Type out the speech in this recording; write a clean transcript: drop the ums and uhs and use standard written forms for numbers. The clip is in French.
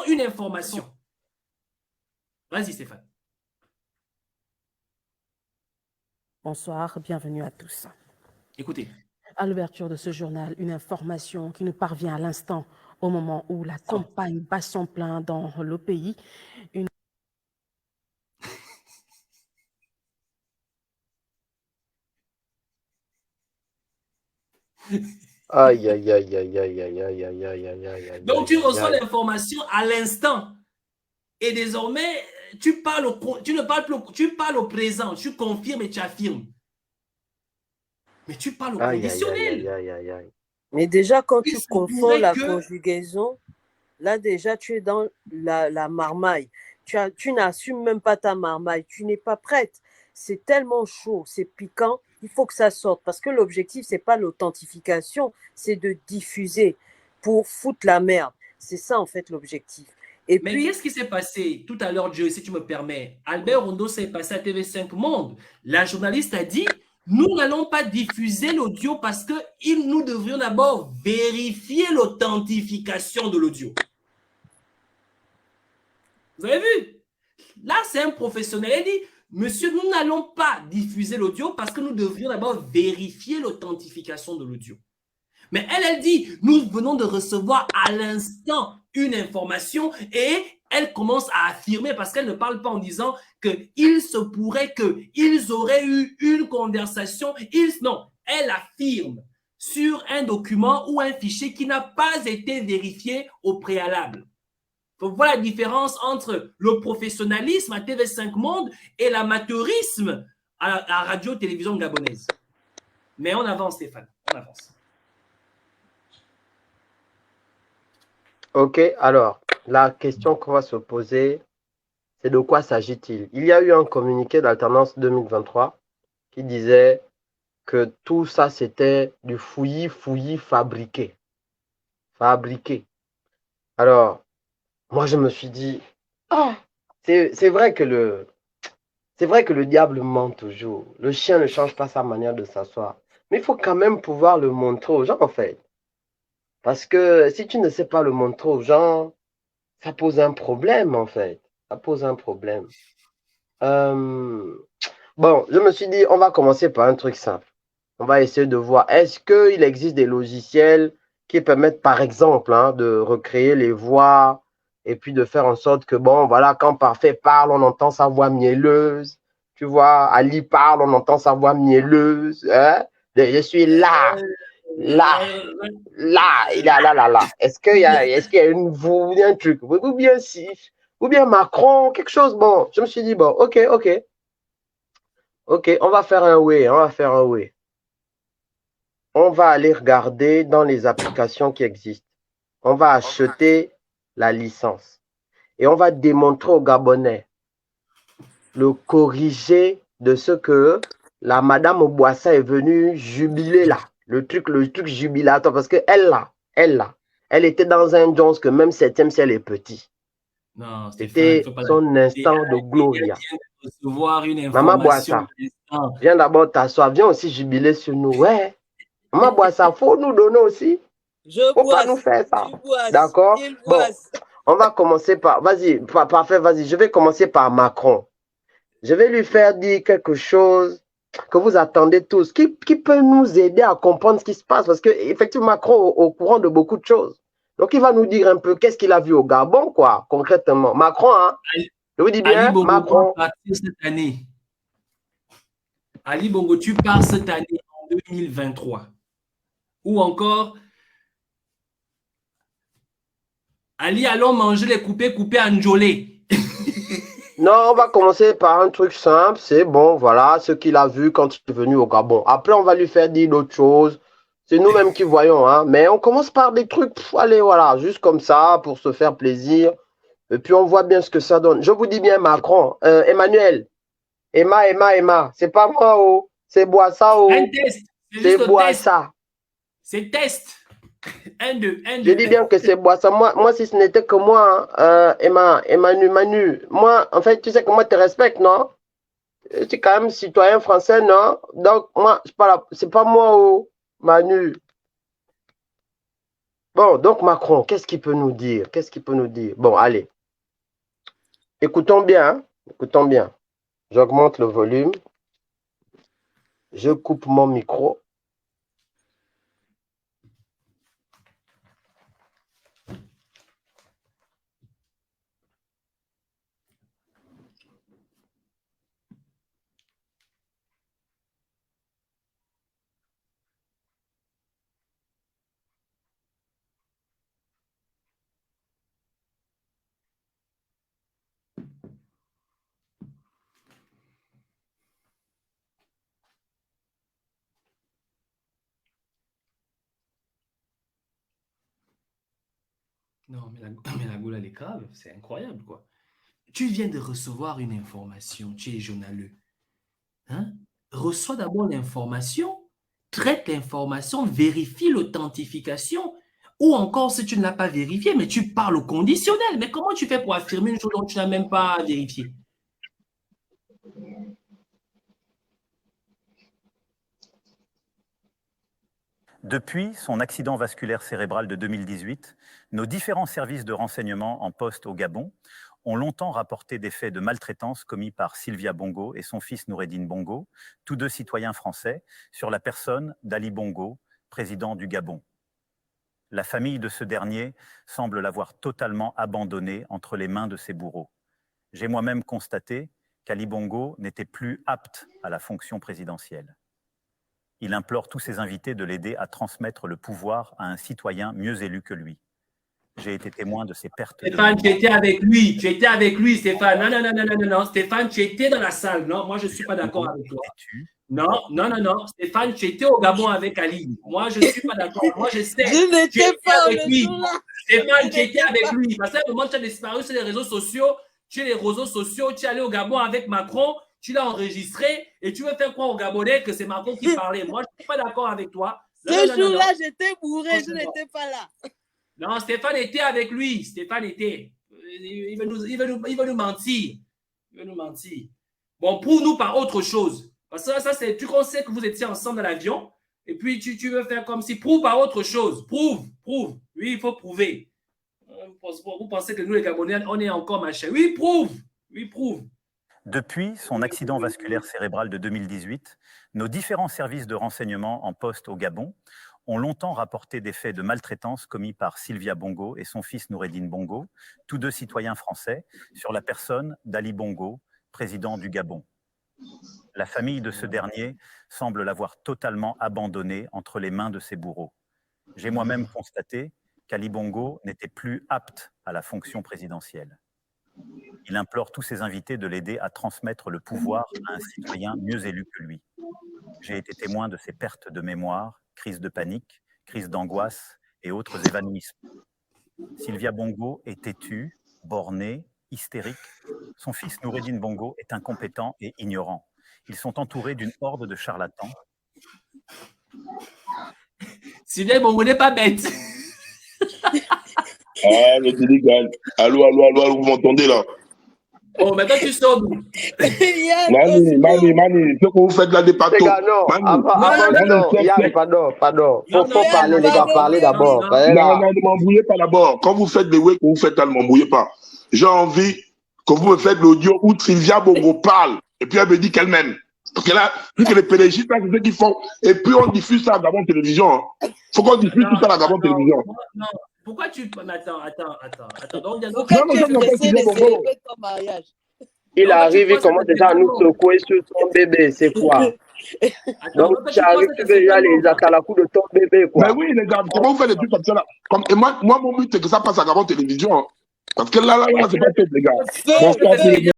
une information. Vas-y, Stéphane. Bonsoir, bienvenue à tous. Écoutez. À l'ouverture de ce journal, une information qui nous parvient à l'instant, au moment où la campagne bat son plein dans le pays. Aïe, aïe, aïe, aïe, aïe, aïe, aïe, aïe, aïe, aïe, aïe. Donc, tu reçois l'information à l'instant. Et désormais, tu ne parles plus, tu parles au présent, tu confirmes et tu affirmes. Mais tu parles au conditionnel. Aïe, aïe, aïe, aïe. Mais déjà, quand tu confonds la conjugaison, là déjà, tu es dans la marmaille. Tu n'assumes même pas ta marmaille. Tu n'es pas prête. C'est tellement chaud, c'est piquant. Il faut que ça sorte. Parce que l'objectif, ce n'est pas l'authentification, c'est de diffuser pour foutre la merde. C'est ça, en fait, l'objectif. Mais qu'est-ce qui s'est passé tout à l'heure, Joe, si tu me permets? Albert Rondo s'est passé à TV5 Monde. La journaliste a dit, nous n'allons pas diffuser l'audio parce que nous devrions d'abord vérifier l'authentification de l'audio. Vous avez vu? Là, c'est un professionnel. Il dit, monsieur, nous n'allons pas diffuser l'audio parce que nous devrions d'abord vérifier l'authentification de l'audio. Mais elle dit, nous venons de recevoir à l'instant une information et elle commence à affirmer parce qu'elle ne parle pas en disant qu'il se pourrait qu'ils auraient eu une conversation. Non, elle affirme sur un document ou un fichier qui n'a pas été vérifié au préalable. Donc voilà la différence entre le professionnalisme à TV5 Monde et l'amateurisme à la radio-télévision gabonaise. Mais on avance, Stéphane, on avance. Ok, alors, la question qu'on va se poser, c'est de quoi s'agit-il? Il y a eu un communiqué d'alternance 2023 qui disait que tout ça, c'était du fouillis fabriqué. Alors, moi, je me suis dit, c'est vrai que le diable ment toujours. Le chien ne change pas sa manière de s'asseoir. Mais il faut quand même pouvoir le montrer aux gens, en fait. Parce que si tu ne sais pas le montrer aux gens, ça pose un problème, en fait. Ça pose un problème. Bon, je me suis dit, on va commencer par un truc simple. On va essayer de voir, est-ce qu'il existe des logiciels qui permettent, par exemple, de recréer les voix et puis de faire en sorte que, bon, voilà, quand Parfait parle, on entend sa voix mielleuse. Tu vois, Ali parle, on entend sa voix mielleuse. Hein? Je suis là. Là. Est-ce qu'il y a une voix, un truc, ou bien Macron, quelque chose. Bon, je me suis dit, bon, ok, on va faire un oui. On va aller regarder dans les applications qui existent. On va acheter la licence et on va démontrer aux Gabonais le corrigé de ce que la madame Boissa est venue jubiler là. Le truc jubilatoire, parce elle était dans un Jones que même 7e ciel est petit. C'était son instant de gloria. Maman Boissa, viens d'abord t'asseoir, viens aussi jubiler sur nous. Ouais, Maman Boissa, faut nous donner aussi. Faut pas nous faire ça. D'accord? Bon, on va commencer par, vas-y, parfait, vas-y, je vais commencer par Macron. Je vais lui faire dire quelque chose que vous attendez tous, qui peut nous aider à comprendre ce qui se passe, parce qu'effectivement, Macron est au courant de beaucoup de choses. Donc, il va nous dire un peu qu'est-ce qu'il a vu au Gabon, quoi, concrètement. Macron, hein? Je vous dis bien, Ali Bongo, Macron. Cette année. Ali Bongo, tu pars cette année en 2023. Ou encore, Ali, allons manger les coupés à Njolé. Non, on va commencer par un truc simple, c'est bon, voilà, ce qu'il a vu quand il est venu au Gabon. Après, on va lui faire dire d'autres choses. C'est nous-mêmes qui voyons, hein. Mais on commence par des trucs, allez, voilà, juste comme ça, pour se faire plaisir. Et puis, on voit bien ce que ça donne. Je vous dis bien, Macron, Emmanuel, Emma, c'est pas moi, oh, c'est Boissa, oh. Un test. C'est Boissa. C'est test. Un, deux. Je dis bien que c'est Boissa. Moi, si ce n'était que moi, Manu, moi, en fait, tu sais que moi, je te respecte, non? Je suis quand même citoyen français, non? Donc, moi, c'est pas moi, oh, Manu. Bon, donc Macron, qu'est-ce qu'il peut nous dire? Qu'est-ce qu'il peut nous dire? Bon, allez. Écoutons bien, hein? Écoutons bien. J'augmente le volume. Je coupe mon micro. Non, mais la Goula, elle est grave, c'est incroyable, quoi. Tu viens de recevoir une information, tu es journaleux. Hein? Reçois d'abord l'information, traite l'information, vérifie l'authentification, ou encore si tu ne l'as pas vérifié, mais tu parles au conditionnel. Mais comment tu fais pour affirmer une chose dont tu n'as même pas vérifié? Depuis son accident vasculaire cérébral de 2018, nos différents services de renseignement en poste au Gabon ont longtemps rapporté des faits de maltraitance commis par Sylvia Bongo et son fils Noureddine Bongo, tous deux citoyens français, sur la personne d'Ali Bongo, président du Gabon. La famille de ce dernier semble l'avoir totalement abandonné entre les mains de ses bourreaux. J'ai moi-même constaté qu'Ali Bongo n'était plus apte à la fonction présidentielle. Il implore tous ses invités de l'aider à transmettre le pouvoir à un citoyen mieux élu que lui. J'ai été témoin de ces pertes. Stéphane, tu étais avec lui. Tu étais avec lui, Stéphane. Non, non, non, non, non, non. Stéphane, tu étais dans la salle. Non, moi, je ne suis pas d'accord avec toi. Non, non, non, non. Stéphane, tu étais au Gabon avec Ali. Moi, je ne suis pas d'accord. Moi, je sais. Je n'étais pas avec lui. Stéphane, tu étais avec lui. Parce qu'à un moment, tu as disparu sur les réseaux sociaux. Tu es allé au Gabon avec Macron. Tu l'as enregistré et tu veux faire croire aux Gabonais que c'est Macron qui parlait. Moi, je ne suis pas d'accord avec toi. Ce jour-là, j'étais bourré, je n'étais pas là. Non, Stéphane était avec lui. Stéphane était. Il veut nous mentir. Il veut nous mentir. Bon, prouve-nous par autre chose. Parce que ça, c'est. Tu sais que vous étiez ensemble dans l'avion. Et puis, tu veux faire comme si. Prouve par autre chose. Prouve. Oui, il faut prouver. Vous pensez que nous, les Gabonais, on est encore machin. Oui, prouve. Depuis son accident vasculaire cérébral de 2018, nos différents services de renseignement en poste au Gabon ont longtemps rapporté des faits de maltraitance commis par Sylvia Bongo et son fils Noureddine Bongo, tous deux citoyens français, sur la personne d'Ali Bongo, président du Gabon. La famille de ce dernier semble l'avoir totalement abandonné entre les mains de ses bourreaux. J'ai moi-même constaté qu'Ali Bongo n'était plus apte à la fonction présidentielle. Il implore tous ses invités de l'aider à transmettre le pouvoir à un citoyen mieux élu que lui. J'ai été témoin de ces pertes de mémoire, crises de panique, crises d'angoisse et autres évanouissements. Sylvia Bongo est têtue, bornée, hystérique. Son fils Noureddine Bongo est incompétent et ignorant. Ils sont entourés d'une horde de charlatans. Sylvia Bongo n'est pas bête. Ah, mais c'est légal. Allô, vous m'entendez là? Oh, maintenant tu sors d'où? Mani, ce que vous faites là des patos. Pardon. Faut parler, les gars, parler d'abord. Non, ne m'embrouillez pas d'abord. Quand vous faites des way que vous faites là, ne m'embrouillez pas. J'ai envie que vous me faites l'audio où Sylvia Bongo parle. Et puis elle me dit qu'elle-même. Parce que là, vu que les pédagogistes, là, c'est ce qu'ils font. Et puis on diffuse ça à Gabon Télévision. Faut qu'on diffuse tout ça à Gabon Télévision. Non. Pourquoi tu... Attends. Donc, pourquoi tu essaies de célébrer ton mariage? Il arrive, il commence déjà à nous secouer sur son bébé, c'est quoi? Donc, tu arrives, tu veux déjà les atalakou de ton bébé, quoi. Mais oui, les gars, comment vous faites des trucs comme ça, là? Et moi, mon but, c'est que ça passe à Gabon Télévision. Parce que là, c'est pas tout, les gars.